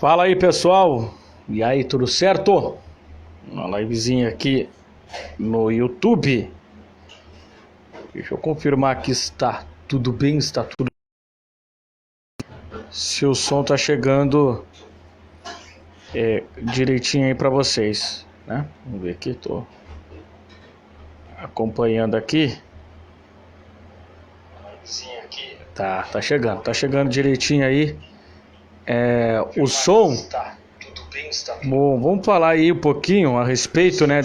Fala aí, pessoal. E aí, tudo certo? Uma livezinha aqui no YouTube. Deixa eu confirmar que está tudo bem, está tudo. Se o som tá chegando direitinho aí para vocês, né? Vamos ver aqui, tô acompanhando aqui. Tá chegando direitinho aí. O som. Bom, vamos falar aí um pouquinho a respeito, né,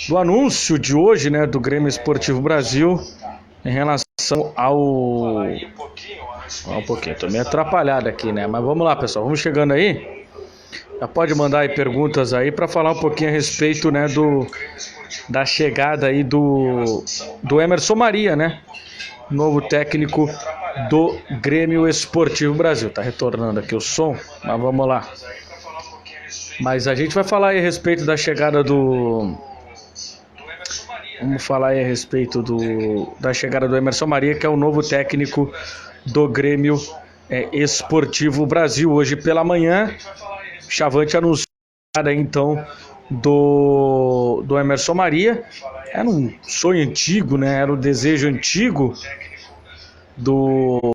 do anúncio de hoje, né, do Grêmio Esportivo Brasil em relação ao um pouquinho, tô meio atrapalhado aqui, né, mas vamos lá, pessoal, vamos chegando aí. Já pode mandar aí perguntas aí para falar um pouquinho a respeito, né, da chegada aí do Hemerson Maria, né, novo técnico do Grêmio Esportivo Brasil. Tá retornando aqui o som, mas vamos lá. Mas a gente vai falar aí a respeito da chegada Vamos falar aí a respeito da chegada do Hemerson Maria, que é o novo técnico do Grêmio Esportivo Brasil. Hoje pela manhã, Chavante anunciou aí, então, do Hemerson Maria. Era um sonho antigo, né? Era um desejo antigo do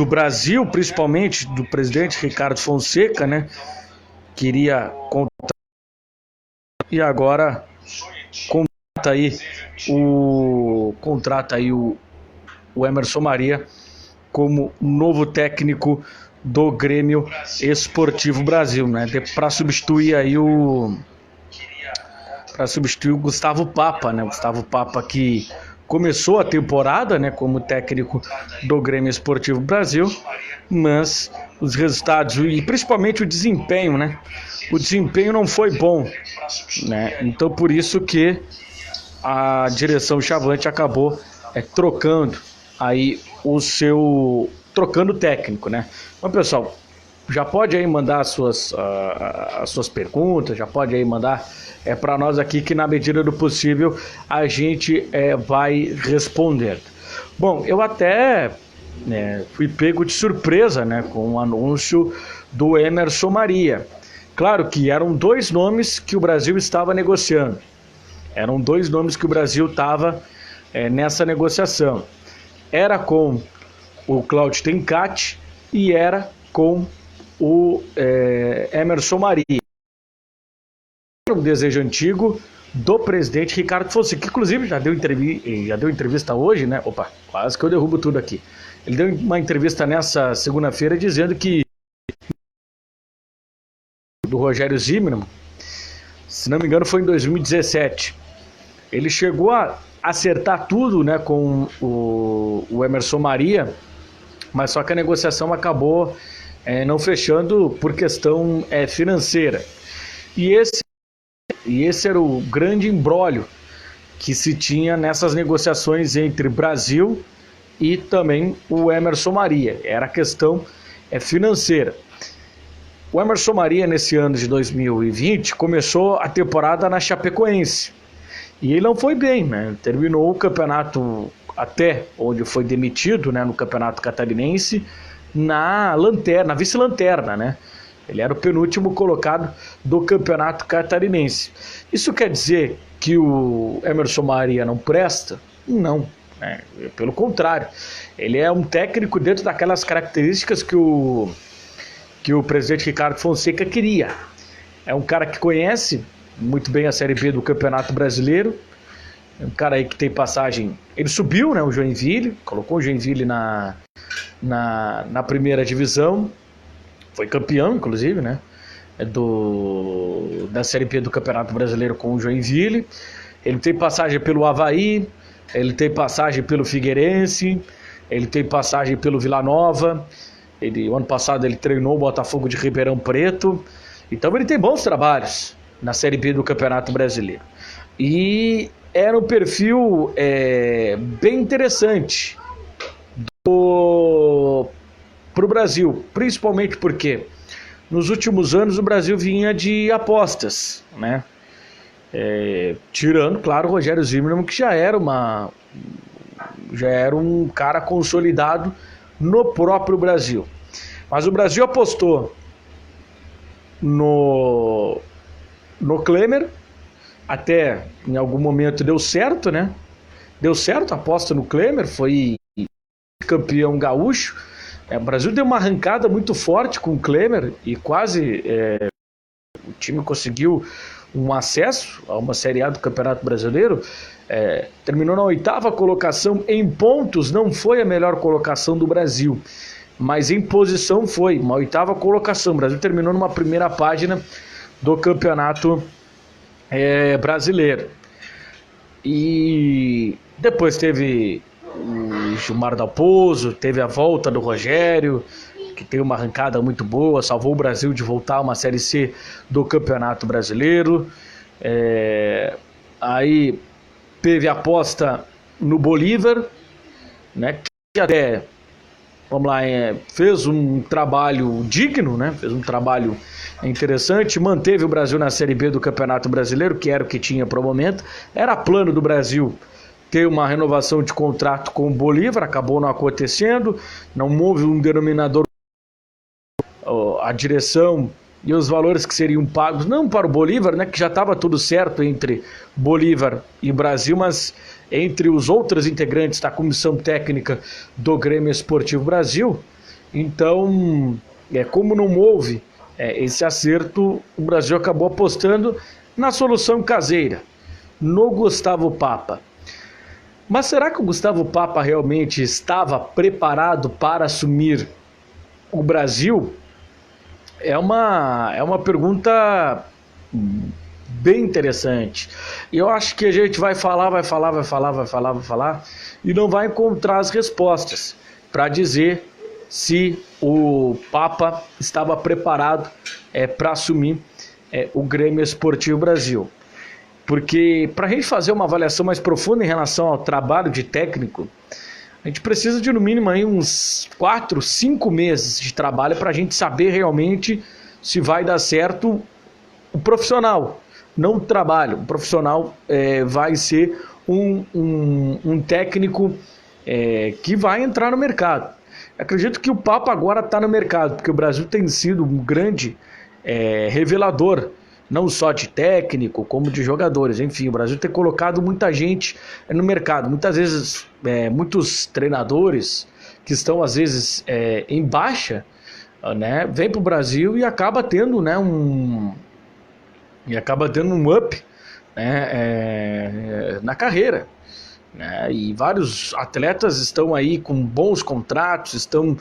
Brasil, principalmente do presidente Ricardo Fonseca, né? Queria contratar e agora contrata aí o Hemerson Maria como novo técnico do Grêmio Esportivo Brasil, né? Para substituir aí o Gustavo Papa, né? Gustavo Papa que começou a temporada, né, como técnico do Grêmio Esportivo Brasil, mas os resultados e principalmente o desempenho, né? O desempenho não foi bom, né? Então por isso que a direção Chavante acabou trocando aí trocando o técnico, né? Então, pessoal, já pode aí mandar as suas perguntas, já pode aí mandar para nós aqui, que na medida do possível a gente vai responder. Bom, eu até fui pego de surpresa, né, com o anúncio do Hemerson Maria. Claro que eram dois nomes que o Brasil estava negociando. Eram dois nomes que o Brasil estava nessa negociação. Era com o Claudio Tencati e era com o Hemerson Maria. Um desejo antigo do presidente Ricardo Fonseca, que inclusive já deu entrevista hoje, né? Opa, quase que eu derrubo tudo aqui. Ele deu uma entrevista nessa segunda-feira dizendo que do Rogério Zimmermann, se não me engano foi em 2017, ele chegou a acertar tudo, né, com o Hemerson Maria, mas só que a negociação acabou não fechando por questão financeira. E esse era o grande imbróglio que se tinha nessas negociações entre Brasil e também o Hemerson Maria. Era a questão financeira. O Hemerson Maria, nesse ano de 2020, começou a temporada na Chapecoense. E ele não foi bem, né? Terminou o campeonato até onde foi demitido, né, no Campeonato Catarinense, na vice-lanterna, né? Ele era o penúltimo colocado do Campeonato Catarinense. Isso quer dizer que o Hemerson Maria não presta? Não, né? Pelo contrário. Ele é um técnico dentro daquelas características que o presidente Ricardo Fonseca queria. É um cara que conhece muito bem a Série B do Campeonato Brasileiro. É um cara aí que tem passagem... Ele subiu, né, o Joinville, colocou o Joinville na primeira divisão. Foi campeão, inclusive, né? Da Série B do Campeonato Brasileiro com o Joinville. Ele tem passagem pelo Avaí, ele tem passagem pelo Figueirense, ele tem passagem pelo Vila Nova. O ano passado ele treinou o Botafogo de Ribeirão Preto. Então ele tem bons trabalhos na Série B do Campeonato Brasileiro. E era um perfil bem interessante para o Brasil, principalmente porque nos últimos anos o Brasil vinha de apostas, né? Tirando, claro, o Rogério Zimmermann, que já era já era um cara consolidado no próprio Brasil. Mas o Brasil apostou no Klemer, até em algum momento deu certo, né? Deu certo a aposta no Klemer, foi campeão gaúcho. O Brasil deu uma arrancada muito forte com o Klemer e quase o time conseguiu um acesso a uma Série A do Campeonato Brasileiro. Terminou na 8ª colocação em pontos, não foi a melhor colocação do Brasil, mas em posição foi uma 8ª colocação. O Brasil terminou numa primeira página do Campeonato Brasileiro. E depois teve o Gilmar Dalpozo, teve a volta do Rogério, que tem uma arrancada muito boa, salvou o Brasil de voltar a uma Série C do Campeonato Brasileiro. Aí teve a aposta no Bolívar, né, que até, vamos lá, fez um trabalho digno, né, fez um trabalho interessante, manteve o Brasil na Série B do Campeonato Brasileiro, que era o que tinha para o momento. Era plano do Brasil ter uma renovação de contrato com o Bolívar, acabou não acontecendo, não houve um denominador, a direção e os valores que seriam pagos, não para o Bolívar, né, que já estava tudo certo entre Bolívar e Brasil, mas entre os outros integrantes da comissão técnica do Grêmio Esportivo Brasil. Então, como não houve esse acerto, o Brasil acabou apostando na solução caseira, no Gustavo Papa. Mas será que o Gustavo Papa realmente estava preparado para assumir o Brasil? É uma pergunta bem interessante. E eu acho que a gente vai falar e não vai encontrar as respostas para dizer se o Papa estava preparado para assumir o Grêmio Esportivo Brasil. Porque para a gente fazer uma avaliação mais profunda em relação ao trabalho de técnico, a gente precisa de no mínimo aí uns 4, 5 meses de trabalho para a gente saber realmente se vai dar certo o profissional, não o trabalho. O profissional vai ser um técnico que vai entrar no mercado. Acredito que o Papa agora está no mercado, porque o Brasil tem sido um grande revelador, não só de técnico, como de jogadores. Enfim, o Brasil tem colocado muita gente no mercado. Muitas vezes, muitos treinadores que estão, às vezes, em baixa, né, vêm para o Brasil e acaba tendo, né, um up, né, na carreira. Né, e vários atletas estão aí com bons contratos, estão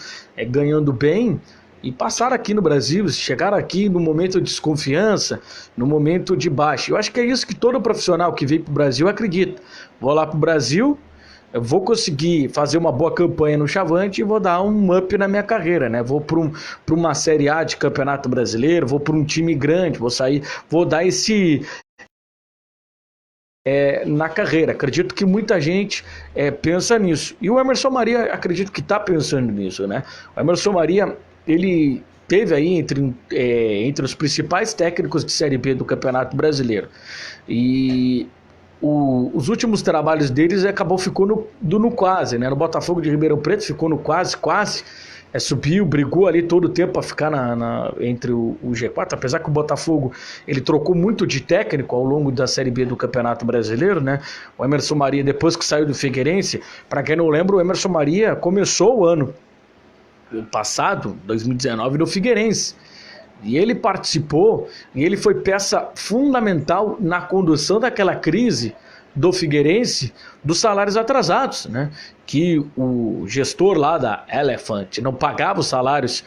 ganhando bem, e passaram aqui no Brasil, chegaram aqui no momento de desconfiança, no momento de baixa. Eu acho que é isso que todo profissional que vem para o Brasil acredita. Vou lá para o Brasil, eu vou conseguir fazer uma boa campanha no Chavante e vou dar um up na minha carreira, né? Vou para uma Série A de Campeonato Brasileiro, vou para um time grande, vou dar esse na carreira. Acredito que muita gente pensa nisso. E o Emerson Maria, acredito que está pensando nisso, né? O Emerson Maria, ele teve aí entre os principais técnicos de Série B do Campeonato Brasileiro. E os últimos trabalhos deles ficou no quase, né? No Botafogo de Ribeirão Preto ficou no quase, subiu, brigou ali todo o tempo para ficar entre o G4, apesar que o Botafogo ele trocou muito de técnico ao longo da Série B do Campeonato Brasileiro, né? O Emerson Maria, depois que saiu do Figueirense, para quem não lembra, o Emerson Maria começou o ano passado, 2019, no Figueirense. E ele participou, e ele foi peça fundamental na condução daquela crise do Figueirense, dos salários atrasados, né? Que o gestor lá da Elephant não pagava os salários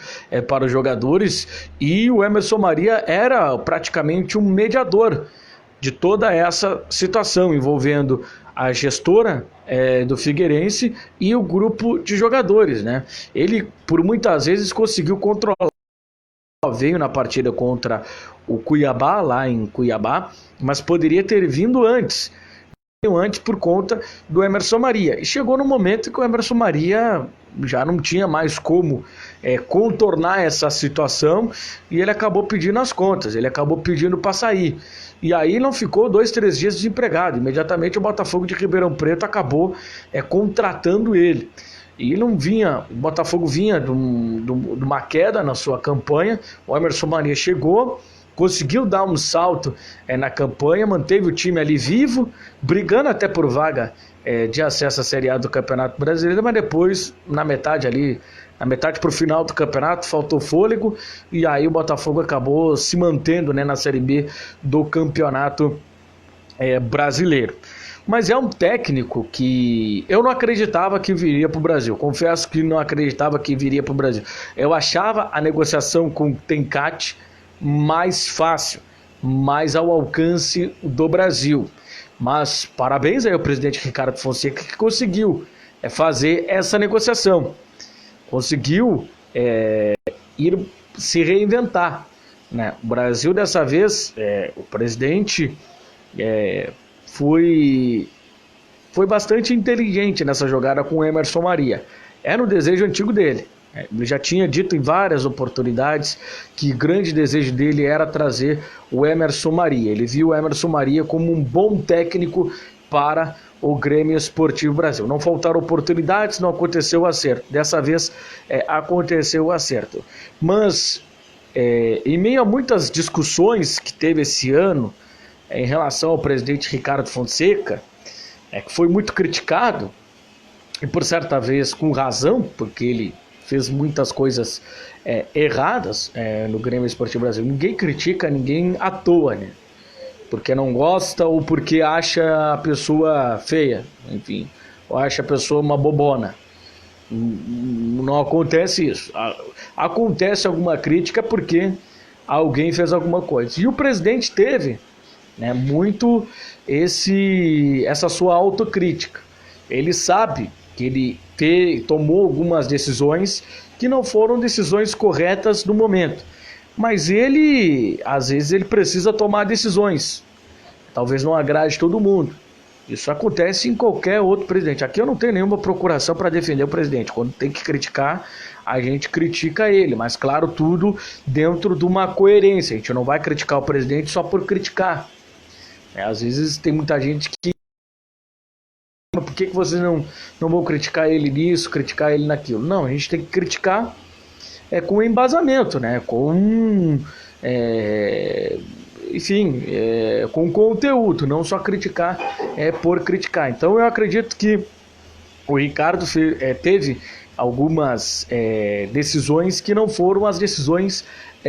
para os jogadores, e o Emerson Maria era praticamente um mediador de toda essa situação, envolvendo a gestora do Figueirense e o grupo de jogadores, né? Ele, por muitas vezes, conseguiu controlar. Veio na partida contra o Cuiabá, lá em Cuiabá, mas poderia ter vindo antes. antes por conta do Emerson Maria. E chegou no momento que o Emerson Maria já não tinha mais como contornar essa situação e ele acabou pedindo as contas, ele acabou pedindo para sair. E aí não ficou 2, 3 dias desempregado. Imediatamente o Botafogo de Ribeirão Preto acabou contratando ele. E não vinha, o Botafogo vinha de uma queda na sua campanha, o Emerson Maria chegou, conseguiu dar um salto na campanha, manteve o time ali vivo, brigando até por vaga de acesso à Série A do Campeonato Brasileiro, mas depois, na metade para o final do campeonato, faltou fôlego, e aí o Botafogo acabou se mantendo na Série B do Campeonato Brasileiro. Mas é um técnico que eu não acreditava que viria para o Brasil. Confesso que não acreditava que viria para o Brasil. Eu achava a negociação com o Tencati mais fácil, mais ao alcance do Brasil. Mas parabéns aí ao presidente Ricardo Fonseca que conseguiu fazer essa negociação. Conseguiu ir se reinventar, né? O Brasil dessa vez, o presidente foi bastante inteligente nessa jogada com o Emerson Maria. Era um desejo antigo dele. Ele já tinha dito em várias oportunidades que o grande desejo dele era trazer o Emerson Maria. Ele viu o Emerson Maria como um bom técnico para o Grêmio Esportivo Brasil. Não faltaram oportunidades, não aconteceu o acerto. Dessa vez aconteceu o acerto. Mas em meio a muitas discussões que teve esse ano em relação ao presidente Ricardo Fonseca, que foi muito criticado, e por certa vez com razão, porque ele fez muitas coisas erradas no Grêmio Esportivo Brasil. Ninguém critica ninguém à toa, né? Porque não gosta ou porque acha a pessoa feia, enfim, ou acha a pessoa uma bobona. Não acontece isso. Acontece alguma crítica porque alguém fez alguma coisa. E o presidente teve muito essa sua autocrítica. Ele sabe que ele tomou algumas decisões que não foram decisões corretas no momento, mas ele, às vezes, ele precisa tomar decisões, talvez não agrade todo mundo. Isso acontece em qualquer outro presidente. Aqui eu não tenho nenhuma procuração para defender o presidente. Quando tem que criticar, a gente critica ele, mas claro, tudo dentro de uma coerência. A gente não vai criticar o presidente só por criticar. Às vezes tem muita gente que... Por que vocês não vão criticar ele nisso, criticar ele naquilo? Não, a gente tem que criticar com embasamento, né? Com conteúdo, não só criticar por criticar. Então eu acredito que o Ricardo teve algumas decisões que não foram as decisões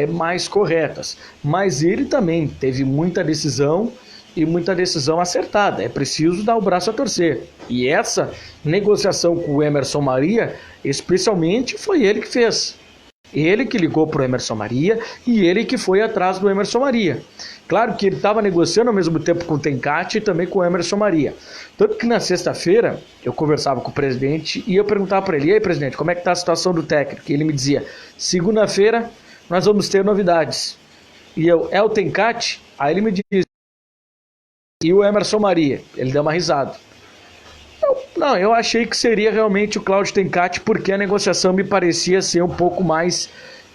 mais corretas, mas ele também teve muita decisão e muita decisão acertada. É preciso dar o braço a torcer. E essa negociação com o Emerson Maria, especialmente, foi ele que fez. Ele que ligou para o Emerson Maria e ele que foi atrás do Emerson Maria. Claro que ele estava negociando ao mesmo tempo com o Tencati e também com o Emerson Maria. Tanto que na sexta-feira eu conversava com o presidente e eu perguntava para ele: e aí, presidente, como é que está a situação do técnico? E ele me dizia: segunda-feira nós vamos ter novidades. E eu: é o Tencati? Aí ele me diz: e o Emerson Maria? Ele deu uma risada. Eu achei que seria realmente o Cláudio Tencati, porque a negociação me parecia ser um pouco mais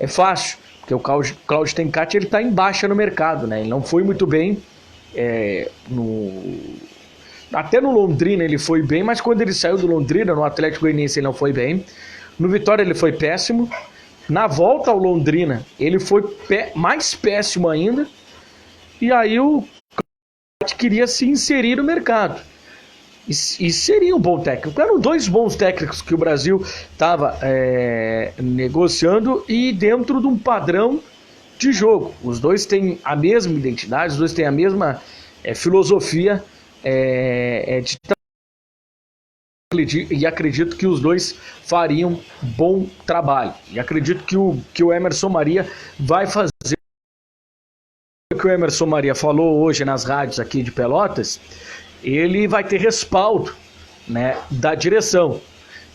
fácil. Porque o Cláudio Tencati está em baixa no mercado, né? Ele não foi muito bem. Até no Londrina ele foi bem, mas quando ele saiu do Londrina, no Atlético Goianiense ele não foi bem. No Vitória ele foi péssimo. Na volta ao Londrina ele foi mais péssimo ainda. E aí o queria se inserir no mercado. E seria um bom técnico. Eram 2 bons técnicos que o Brasil estava negociando e dentro de um padrão de jogo. Os 2 têm a mesma identidade, os 2 têm a mesma filosofia de e acredito que os 2 fariam bom trabalho. E acredito que o Emerson Maria vai fazer o que o Emerson Maria falou hoje nas rádios aqui de Pelotas. Ele vai ter respaldo, né, da direção.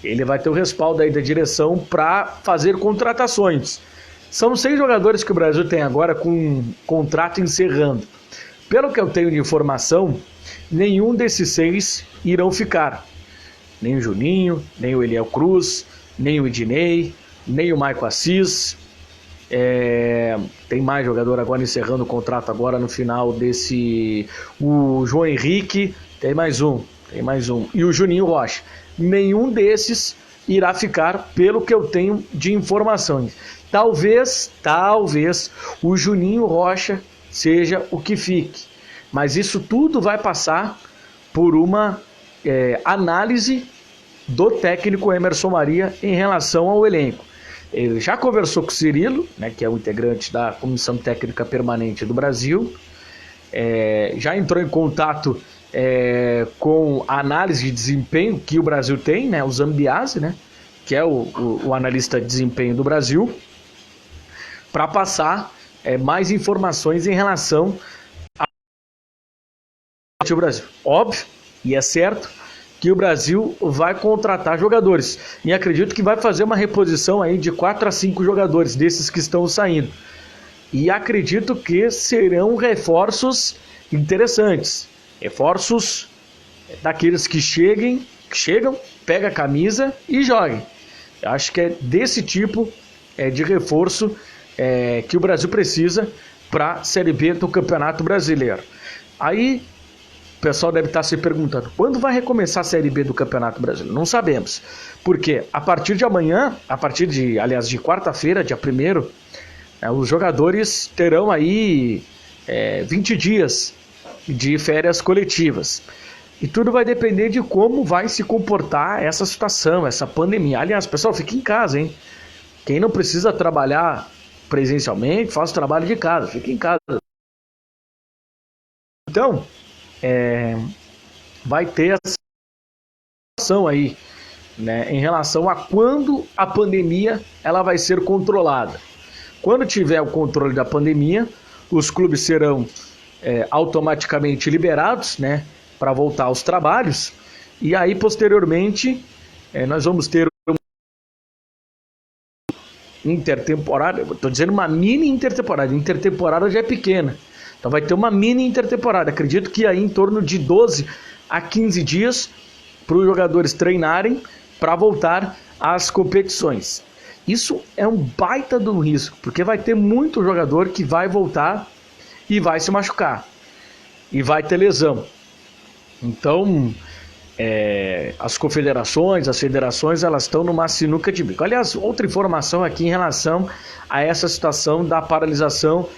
Ele vai ter o respaldo aí da direção para fazer contratações. São 6 jogadores que o Brasil tem agora com contrato encerrando. Pelo que eu tenho de informação, nenhum desses 6 irão ficar. Nem o Juninho, nem o Eliel Cruz, nem o Ednei, nem o Maico Assis. Tem mais jogador agora encerrando o contrato agora no final desse... O João Henrique, tem mais um. E o Juninho Rocha. Nenhum desses irá ficar, pelo que eu tenho de informações. Talvez o Juninho Rocha seja o que fique. Mas isso tudo vai passar por uma análise do técnico Emerson Maria em relação ao elenco. Ele já conversou com o Cirilo, né, que é o integrante da Comissão Técnica Permanente do Brasil, já entrou em contato com a análise de desempenho que o Brasil tem, né, o Zambiase, né, que é o analista de desempenho do Brasil, para passar mais informações em relação ao Brasil. Óbvio, e é certo, que o Brasil vai contratar jogadores. E acredito que vai fazer uma reposição aí de 4 a 5 jogadores desses que estão saindo. E acredito que serão reforços interessantes. Reforços daqueles que chegam, pegam a camisa e joguem. Eu acho que é desse tipo de reforço que o Brasil precisa para a Série B do Campeonato Brasileiro. Aí o pessoal deve estar se perguntando, quando vai recomeçar a Série B do Campeonato Brasileiro? Não sabemos. Porque a partir de amanhã, de quarta-feira, dia 1º, os jogadores terão aí 20 dias de férias coletivas. E tudo vai depender de como vai se comportar essa situação, essa pandemia. Aliás, pessoal, fique em casa, hein? Quem não precisa trabalhar presencialmente, faça o trabalho de casa, fique em casa. Então, vai ter essa situação aí, né, em relação a quando a pandemia ela vai ser controlada. Quando tiver o controle da pandemia, os clubes serão automaticamente liberados, né, para voltar aos trabalhos, e aí posteriormente nós vamos ter uma intertemporada, estou dizendo uma mini intertemporada já é pequena. Então vai ter uma mini intertemporada. Acredito que aí em torno de 12 a 15 dias para os jogadores treinarem para voltar às competições. Isso é um baita do risco, porque vai ter muito jogador que vai voltar e vai se machucar. E vai ter lesão. Então, as confederações, as federações, elas estão numa sinuca de bico. Aliás, outra informação aqui em relação a essa situação da paralisação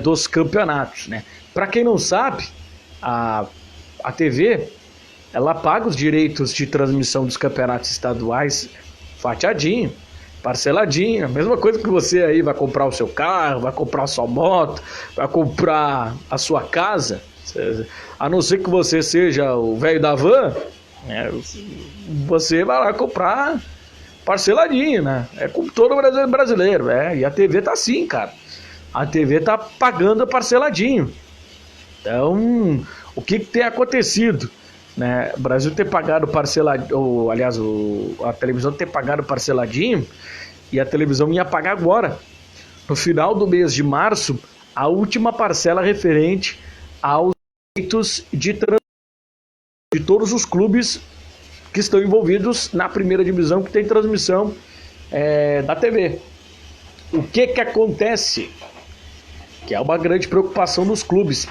dos campeonatos, né? Para quem não sabe, a TV ela paga os direitos de transmissão dos campeonatos estaduais fatiadinho, parceladinho, a mesma coisa que você aí vai comprar o seu carro, vai comprar a sua moto, vai comprar a sua casa, a não ser que você seja o velho da van, você vai lá comprar parceladinho, né? É como todo brasileiro, e a TV tá assim, cara. A TV tá pagando parceladinho. Então, o que tem acontecido? Né? O Brasil ter pagado parceladinho, aliás, a televisão ter pagado parceladinho, e a televisão ia pagar agora, no final do mês de março, a última parcela referente aos direitos de todos os clubes que estão envolvidos na primeira divisão, que tem transmissão da TV. O que acontece? Que é uma grande preocupação dos clubes.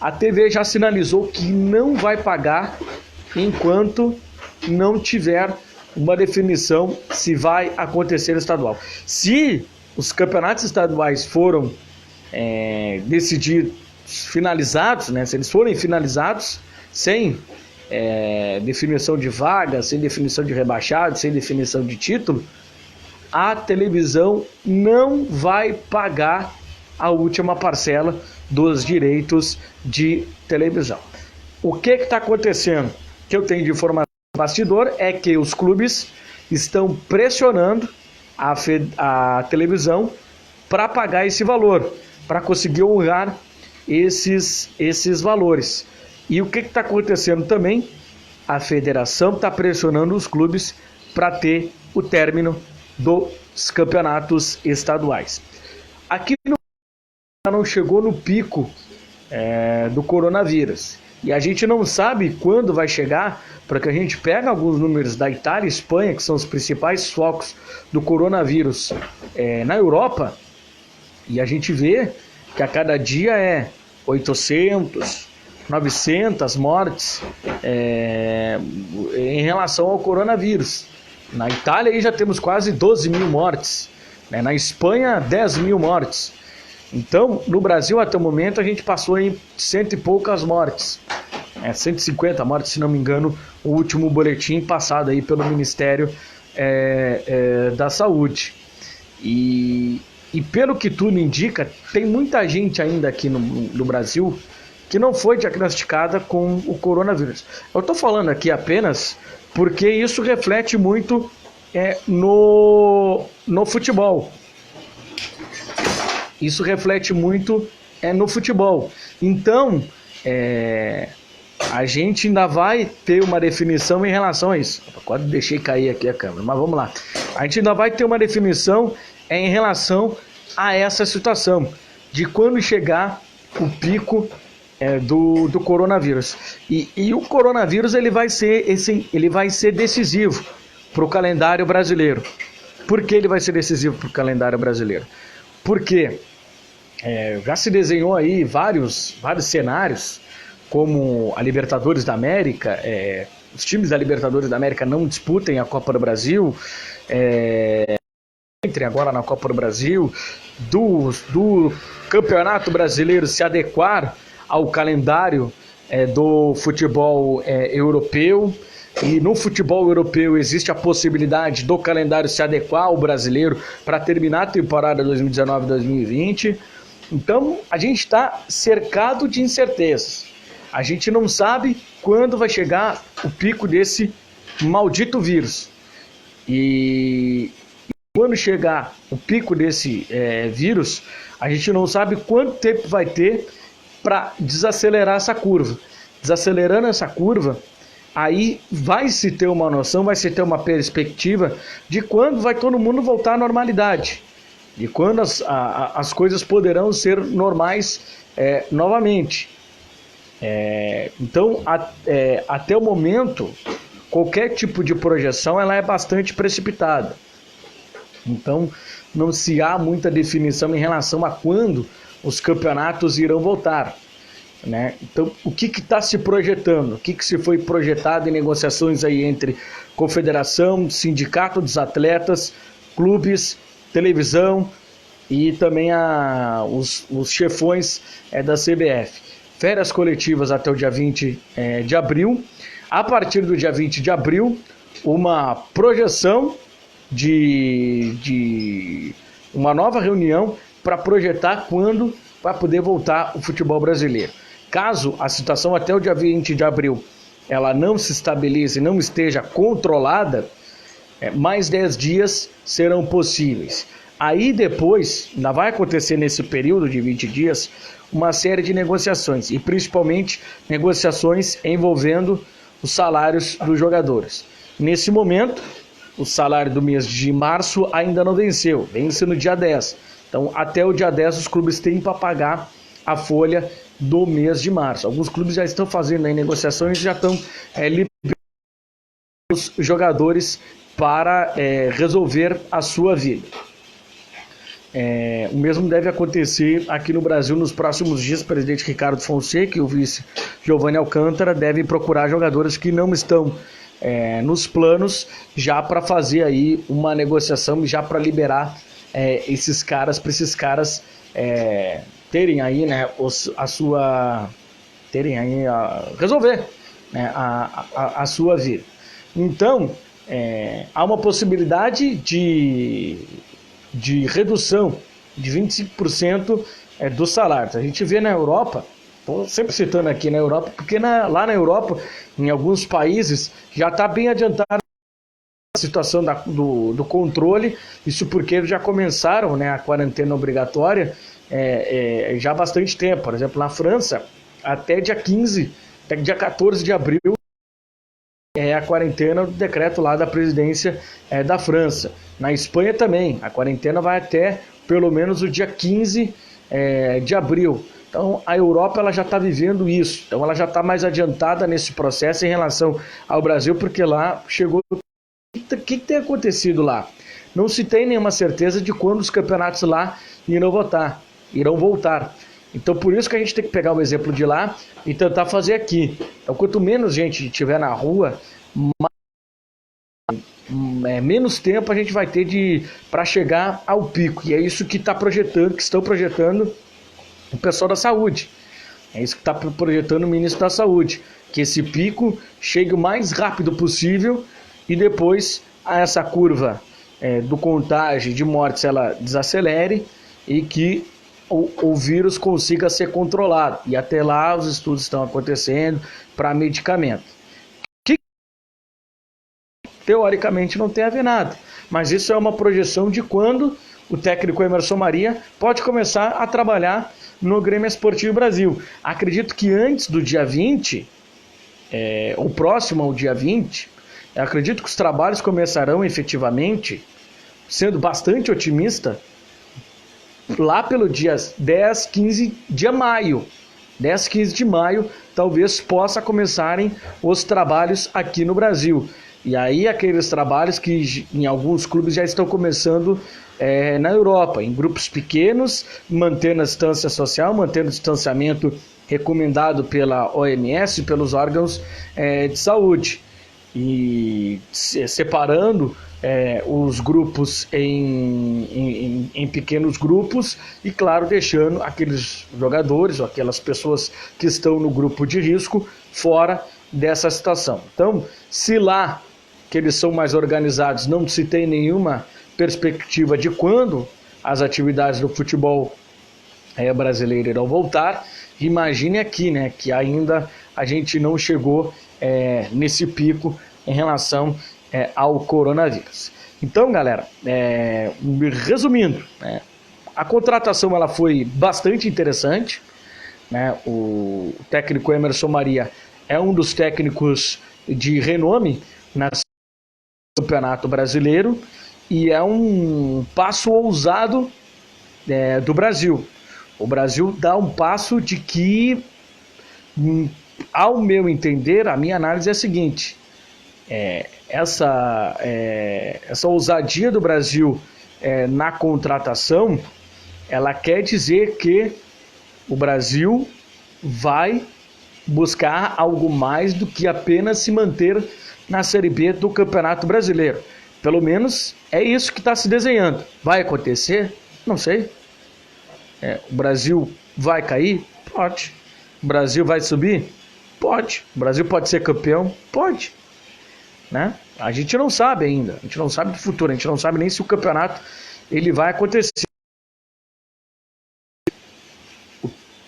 A TV já sinalizou que não vai pagar enquanto não tiver uma definição se vai acontecer estadual. Se os campeonatos estaduais foram decididos, finalizados, né, se eles forem finalizados sem definição de vaga, sem definição de rebaixado, sem definição de título, a televisão não vai pagar a última parcela dos direitos de televisão. O que está acontecendo? O que eu tenho de informação no bastidor é que os clubes estão pressionando a televisão para pagar esse valor, para conseguir honrar esses valores. E o que está acontecendo também? A federação está pressionando os clubes para ter o término dos campeonatos estaduais. Aqui no não chegou no pico do coronavírus. E a gente não sabe quando vai chegar, porque a gente pega alguns números da Itália e Espanha, que são os principais focos do coronavírus na Europa, e a gente vê que a cada dia 800, 900 mortes em relação ao coronavírus. Na Itália aí já temos quase 12 mil mortes, né? Na Espanha 10 mil mortes. Então, no Brasil, até o momento, a gente passou em 100 e poucas mortes. 150 mortes, se não me engano, o último boletim passado aí pelo Ministério da Saúde. E pelo que tudo indica, tem muita gente ainda aqui no Brasil que não foi diagnosticada com o coronavírus. Eu estou falando aqui apenas porque isso reflete muito no futebol. Isso reflete muito no futebol. Então, a gente ainda vai ter uma definição em relação a isso. Quase deixei cair aqui a câmera, mas vamos lá. A gente ainda vai ter uma definição em relação a essa situação, de quando chegar o pico do coronavírus. E o coronavírus ele vai ser decisivo para o calendário brasileiro. Por que ele vai ser decisivo para o calendário brasileiro? Porque já se desenhou aí vários cenários, como a Libertadores da América, os times da Libertadores da América não disputem a Copa do Brasil, entrem agora na Copa do Brasil, do Campeonato Brasileiro se adequar ao calendário do futebol europeu. E no futebol europeu existe a possibilidade do calendário se adequar ao brasileiro para terminar a temporada 2019-2020. Então a gente está cercado de incertezas. A gente não sabe quando vai chegar o pico desse maldito vírus. E quando chegar o pico desse vírus, a gente não sabe quanto tempo vai ter para desacelerar essa curva. Desacelerando essa curva, aí vai se ter uma noção, vai se ter uma perspectiva de quando vai todo mundo voltar à normalidade. De quando as coisas poderão ser normais novamente. Então, até o momento, qualquer tipo de projeção ela é bastante precipitada. Então, não se há muita definição em relação a quando os campeonatos irão voltar, né? Então, o que está se projetando? O que se foi projetado em negociações aí entre confederação, sindicato dos atletas, clubes, televisão e também os chefões da CBF. Férias coletivas até o dia 20 de abril. A partir do dia 20 de abril, uma projeção de uma nova reunião para projetar quando vai poder voltar o futebol brasileiro. Caso a situação até o dia 20 de abril ela não se estabeleça e não esteja controlada, mais 10 dias serão possíveis. Aí depois, ainda vai acontecer nesse período de 20 dias, uma série de negociações, e principalmente negociações envolvendo os salários dos jogadores. Nesse momento, o salário do mês de março ainda não venceu, vence no dia 10. Então, até o dia 10, os clubes têm para pagar a folha do mês de março. Alguns clubes já estão fazendo aí negociações e já estão liberando os jogadores para resolver a sua vida. O mesmo deve acontecer aqui no Brasil nos próximos dias. O presidente Ricardo Fonseca e o vice Giovanni Alcântara devem procurar jogadores que não estão nos planos, já para fazer aí uma negociação, já para liberar esses caras, para esses caras terem aí, né, resolver, né, a sua vida. Então, há uma possibilidade de redução de 25% dos salários. A gente vê na Europa, estou sempre citando aqui na Europa, porque lá na Europa, em alguns países, já está bem adiantada a situação do controle, isso porque eles já começaram, né, a quarentena obrigatória já há bastante tempo. Por exemplo, na França, até dia 14 de abril, a quarentena do decreto lá da presidência da França. Na Espanha também, a quarentena vai até pelo menos o dia 15 de abril. Então a Europa ela já está vivendo isso, então ela já está mais adiantada nesse processo em relação ao Brasil, porque lá chegou. O que tem acontecido lá? Não se tem nenhuma certeza de quando os campeonatos lá irão voltar. Então por isso que a gente tem que pegar o exemplo de lá e tentar fazer aqui. Então quanto menos gente tiver na rua, menos tempo a gente vai ter para chegar ao pico. E é isso que estão projetando o pessoal da saúde. É isso que está projetando o ministro da Saúde. Que esse pico chegue o mais rápido possível e depois essa curva do contágio de mortes ela desacelere e que o vírus consiga ser controlado. E até lá os estudos estão acontecendo para medicamento. Que teoricamente não tem a ver nada. Mas isso é uma projeção de quando o técnico Emerson Maria pode começar a trabalhar no Grêmio Esportivo Brasil. Acredito que antes do dia 20, ou próximo ao dia 20, acredito que os trabalhos começarão efetivamente, sendo bastante otimista, lá pelo dia 10, 15 de maio. 10, 15 de maio, talvez possa começarem os trabalhos aqui no Brasil. E aí aqueles trabalhos que em alguns clubes já estão começando na Europa, em grupos pequenos, mantendo a distância social, mantendo o distanciamento recomendado pela OMS, pelos órgãos de saúde. E separando os grupos em pequenos grupos e, claro, deixando aqueles jogadores ou aquelas pessoas que estão no grupo de risco fora dessa situação. Então, se lá que eles são mais organizados não se tem nenhuma perspectiva de quando as atividades do futebol brasileiro irão voltar, imagine aqui, né, que ainda a gente não chegou nesse pico em relação ao coronavírus. Então, galera, resumindo, a contratação ela foi bastante interessante, né? O técnico Emerson Maria é um dos técnicos de renome no Campeonato Brasileiro e é um passo ousado do Brasil. O Brasil dá um passo de que, ao meu entender, a minha análise é a seguinte: essa ousadia do Brasil na contratação, ela quer dizer que o Brasil vai buscar algo mais do que apenas se manter na Série B do Campeonato Brasileiro. Pelo menos é isso que está se desenhando. Vai acontecer? Não sei. O Brasil vai cair? Pode. O Brasil vai subir? Pode. O Brasil pode ser campeão? Pode. Né? A gente não sabe ainda. A gente não sabe do futuro. A gente não sabe nem se o campeonato ele vai acontecer.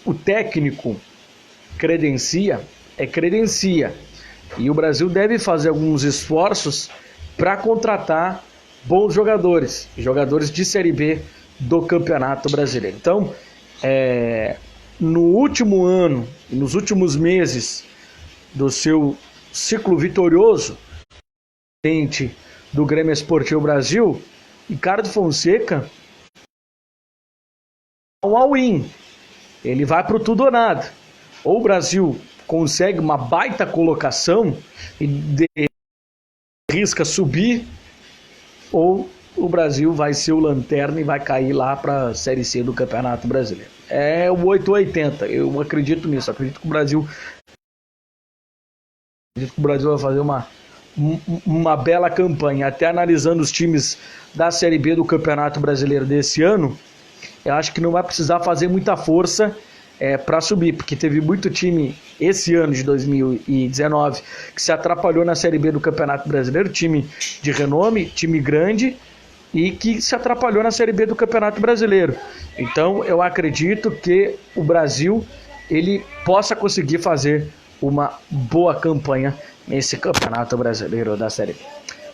O técnico credencia. E o Brasil deve fazer alguns esforços para contratar bons jogadores de Série B do Campeonato Brasileiro. Então, no último ano, nos últimos meses do seu ciclo vitorioso do Grêmio Esportivo Brasil, Ricardo Fonseca um all-in. Ele vai para o tudo ou nada. Ou o Brasil consegue uma baita colocação e risca subir, ou o Brasil vai ser o lanterna e vai cair lá para a Série C do Campeonato Brasileiro. É o 880, eu acredito nisso. Acredito que o Brasil vai fazer uma bela campanha. Até analisando os times da Série B do Campeonato Brasileiro desse ano, eu acho que não vai precisar fazer muita força para subir, porque teve muito time esse ano de 2019 que se atrapalhou na Série B do Campeonato Brasileiro, time de renome, time grande, e que se atrapalhou na Série B do Campeonato Brasileiro. Então eu acredito que o Brasil ele possa conseguir fazer uma boa campanha nesse Campeonato Brasileiro da Série B.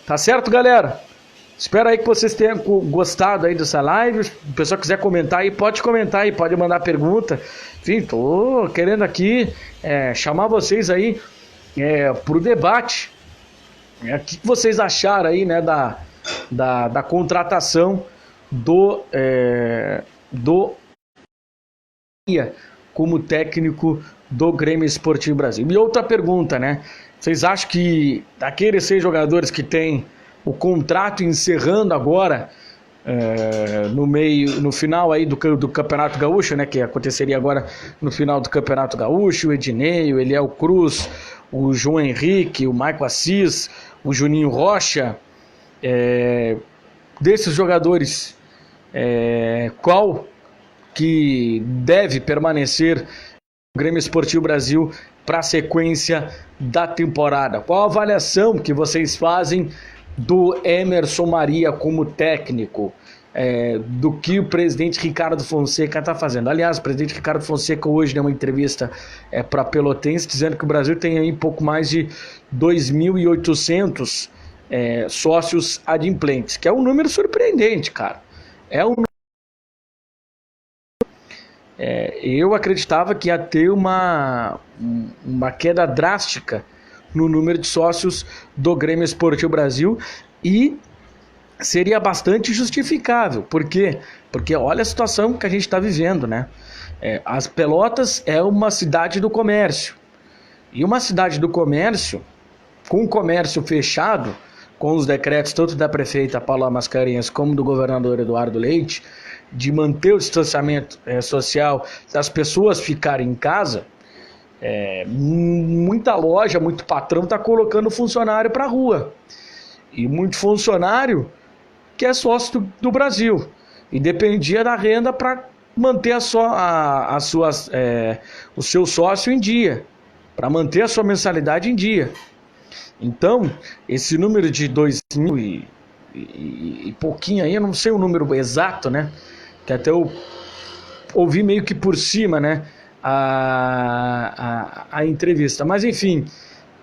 Tá certo, galera? Espero aí que vocês tenham gostado aí dessa live. Se o pessoal quiser comentar aí, pode comentar aí, pode mandar pergunta. Enfim, tô querendo aqui chamar vocês aí pro debate. O que vocês acharam aí, né, da contratação do como técnico do Grêmio Esportivo Brasil. E outra pergunta, né? Vocês acham que daqueles 6 jogadores que tem o contrato encerrando agora, no final aí do Campeonato Gaúcho, né, que aconteceria agora no final do Campeonato Gaúcho, o Ednei, o Eliel Cruz, o João Henrique, o Maico Assis, o Juninho Rocha, desses jogadores, qual que deve permanecer no Grêmio Esportivo Brasil para a sequência da temporada? Qual a avaliação que vocês fazem do Hemerson Maria como técnico, do que o presidente Ricardo Fonseca está fazendo? Aliás, o presidente Ricardo Fonseca hoje deu uma entrevista para Pelotense dizendo que o Brasil tem aí pouco mais de 2.800 sócios adimplentes, que é um número surpreendente, cara. Eu acreditava que ia ter uma queda drástica no número de sócios do Grêmio Esportivo Brasil, e seria bastante justificável. Por quê? Porque olha a situação que a gente está vivendo, né? As Pelotas é uma cidade do comércio, e uma cidade do comércio, com o comércio fechado, com os decretos tanto da prefeita Paula Mascarenhas como do governador Eduardo Leite, de manter o distanciamento social, das pessoas ficarem em casa, muita loja, muito patrão está colocando funcionário para a rua. E muito funcionário que é sócio do Brasil e dependia da renda para manter o seu sócio em dia, para manter a sua mensalidade em dia. Então, esse número de 2.000 e pouquinho aí, eu não sei o número exato, né? Que até eu ouvi meio que por cima, né, a entrevista. Mas enfim,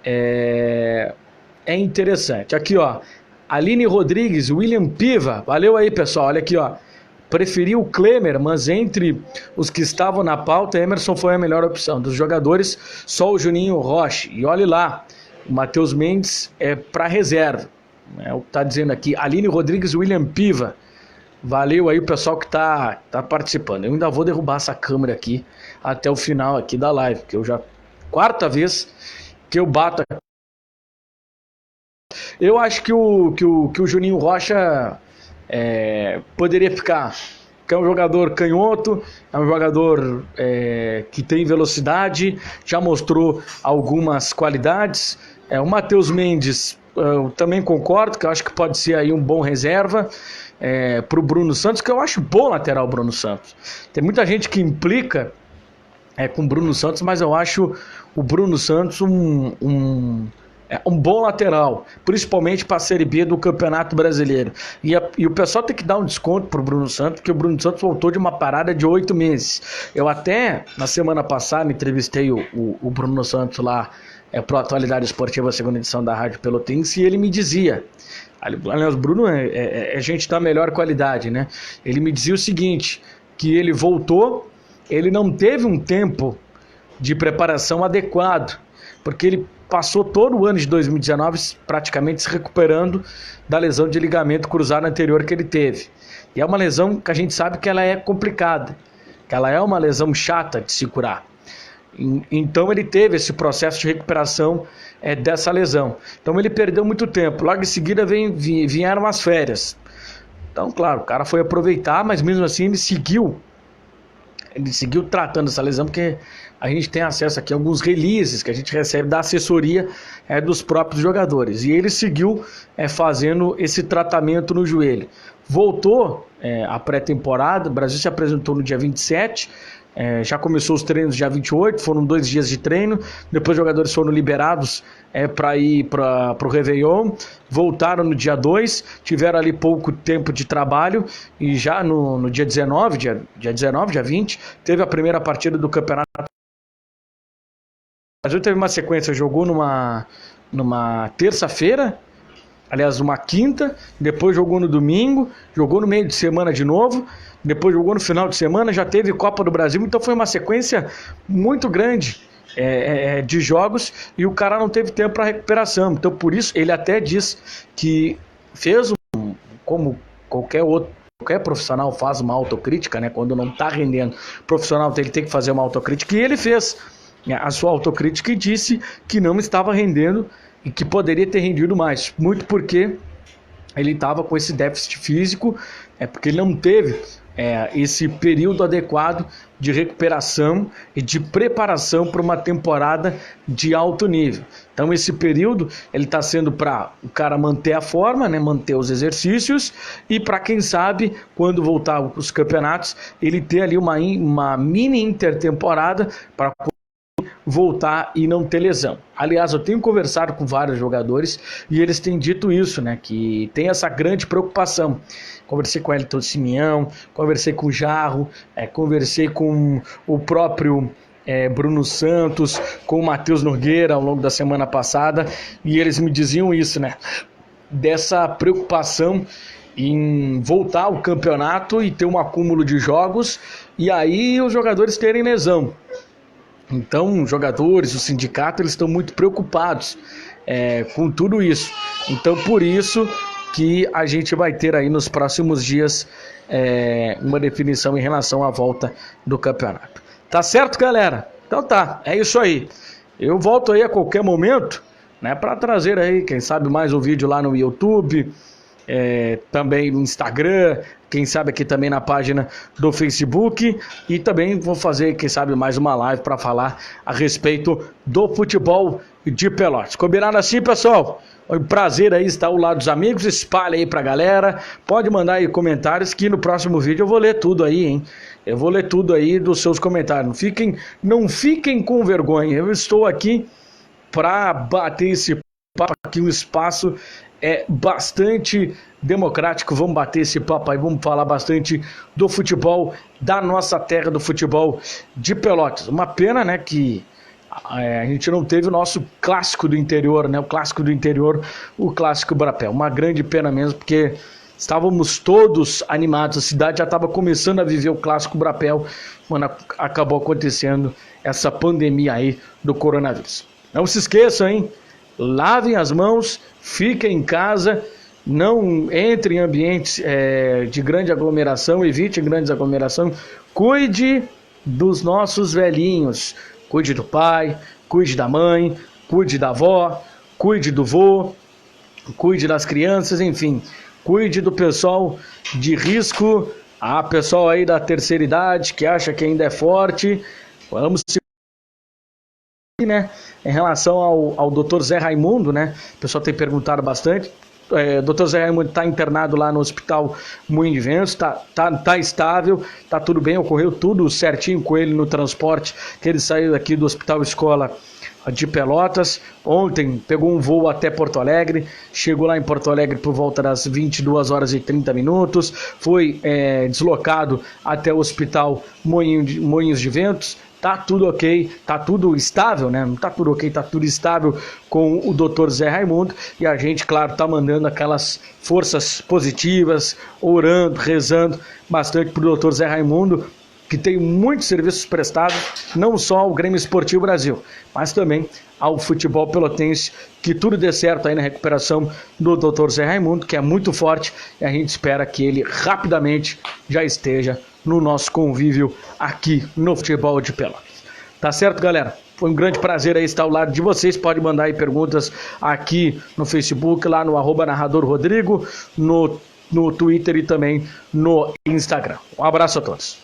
é interessante. Aqui, ó, Aline Rodrigues, William Piva, valeu aí, pessoal. Olha aqui, ó, preferiu o Klemer, mas entre os que estavam na pauta, Emerson foi a melhor opção. Dos jogadores, só o Juninho Rocha. E olhe lá, o Matheus Mendes é para reserva. É o que está dizendo aqui, Aline Rodrigues, William Piva. Valeu aí o pessoal que tá participando. Eu ainda vou derrubar essa câmera aqui até o final aqui da live, porque eu já 4ª vez que eu bato. Eu acho que o Juninho Rocha poderia ficar, que é um jogador canhoto, é um jogador que tem velocidade, já mostrou algumas qualidades. O Matheus Mendes, eu também concordo, que eu acho que pode ser aí um bom reserva para o Bruno Santos, que eu acho bom lateral o Bruno Santos. Tem muita gente que implica com o Bruno Santos, mas eu acho o Bruno Santos um bom lateral, principalmente para a Série B do Campeonato Brasileiro. E o pessoal tem que dar um desconto para o Bruno Santos, porque o Bruno Santos voltou de uma parada de 8 meses. Eu até, na semana passada, entrevistei o Bruno Santos lá para a Atualidade Esportiva, a segunda edição da Rádio Pelotense, e ele me dizia... Aliás, o Bruno é gente da melhor qualidade, né? Ele me dizia o seguinte, que ele voltou, ele não teve um tempo de preparação adequado, porque ele passou todo o ano de 2019 praticamente se recuperando da lesão de ligamento cruzado anterior que ele teve. E é uma lesão que a gente sabe que ela é complicada, que ela é uma lesão chata de se curar. Então ele teve esse processo de recuperação dessa lesão. Então ele perdeu muito tempo. Logo em seguida vieram as férias. Então, claro, o cara foi aproveitar, mas mesmo assim ele seguiu tratando essa lesão, porque a gente tem acesso aqui a alguns releases que a gente recebe da assessoria dos próprios jogadores. E ele seguiu fazendo esse tratamento no joelho. Voltou a pré-temporada, o Brasil se apresentou no dia 27, já começou os treinos dia 28, foram 2 dias de treino, depois os jogadores foram liberados para ir para o Réveillon, voltaram no dia 2, tiveram ali pouco tempo de trabalho, e já no dia 19, dia 20, teve a primeira partida do campeonato. O Brasil teve uma sequência, jogou numa terça-feira, aliás, uma quinta, depois jogou no domingo, jogou no meio de semana de novo, depois jogou no final de semana, já teve Copa do Brasil, então foi uma sequência muito grande de jogos, e o cara não teve tempo para recuperação. Então por isso ele até diz que fez como qualquer outro qualquer profissional faz uma autocrítica, né? Quando não está rendendo, o profissional tem que fazer uma autocrítica, e ele fez a sua autocrítica e disse que não estava rendendo e que poderia ter rendido mais, muito porque ele estava com esse déficit físico, porque ele não teve esse período adequado de recuperação e de preparação para uma temporada de alto nível. Então esse período ele está sendo para o cara manter a forma, né, manter os exercícios, e para quem sabe quando voltar os campeonatos ele ter ali uma mini intertemporada para voltar e não ter lesão. Aliás, eu tenho conversado com vários jogadores e eles têm dito isso, né? Que tem essa grande preocupação. Conversei com o Elton Simeão, conversei com o Jarro, conversei com o próprio Bruno Santos, com o Matheus Nogueira ao longo da semana passada, e eles me diziam isso, né? Dessa preocupação em voltar ao campeonato e ter um acúmulo de jogos, e aí os jogadores terem lesão. Então, os jogadores, o sindicato, eles estão muito preocupados com tudo isso. Então, por isso que a gente vai ter aí nos próximos dias uma definição em relação à volta do campeonato. Tá certo, galera? Então tá, é isso aí. Eu volto aí a qualquer momento, né, para trazer aí, quem sabe, mais um vídeo lá no YouTube, também no Instagram, quem sabe aqui também na página do Facebook, e também vou fazer, quem sabe, mais uma live para falar a respeito do futebol de Pelotas. Combinado assim, pessoal? Foi um prazer aí estar ao lado dos amigos, espalha aí pra galera, pode mandar aí comentários que no próximo vídeo eu vou ler tudo aí, hein? Eu vou ler tudo aí dos seus comentários, não fiquem com vergonha, eu estou aqui para bater esse papo aqui, um espaço bastante democrático, vamos bater esse papo aí, vamos falar bastante do futebol da nossa terra, do futebol de Pelotas. Uma pena, né, que a gente não teve o nosso clássico do interior, né, o clássico do interior, o clássico Brapel. Uma grande pena mesmo, porque estávamos todos animados, a cidade já estava começando a viver o clássico Brapel, quando acabou acontecendo essa pandemia aí do coronavírus. Não se esqueçam, hein? Lavem as mãos, fiquem em casa, não entre em ambientes de grande aglomeração, evite grandes aglomerações, cuide dos nossos velhinhos, cuide do pai, cuide da mãe, cuide da avó, cuide do vô, cuide das crianças, enfim, cuide do pessoal de risco, pessoal aí da terceira idade que acha que ainda é forte, vamos se... né? Em relação ao Dr. Zé Raimundo, né? O pessoal tem perguntado bastante. Dr. Zé Raimundo está internado lá no Hospital Moinho de Ventos, tá estável, tá tudo bem, ocorreu tudo certinho com ele no transporte, que ele saiu aqui do Hospital Escola de Pelotas. Ontem pegou um voo até Porto Alegre, chegou lá em Porto Alegre por volta das 22 horas e 30 minutos, foi deslocado até o Hospital Moinhos de Ventos. Tá tudo ok, tá tudo estável, né? Não tá tudo ok, tá tudo estável com o Dr. Zé Raimundo, e a gente, claro, tá mandando aquelas forças positivas, orando, rezando bastante pro Dr. Zé Raimundo, que tem muitos serviços prestados, não só ao Grêmio Esportivo Brasil, mas também ao futebol pelotense, que tudo dê certo aí na recuperação do Dr. Zé Raimundo, que é muito forte, e a gente espera que ele rapidamente já esteja no nosso convívio aqui no futebol de Pelotas. Tá certo, galera? Foi um grande prazer aí estar ao lado de vocês. Pode mandar aí perguntas aqui no Facebook, lá no @narradorrodrigo, no Twitter e também no Instagram. Um abraço a todos.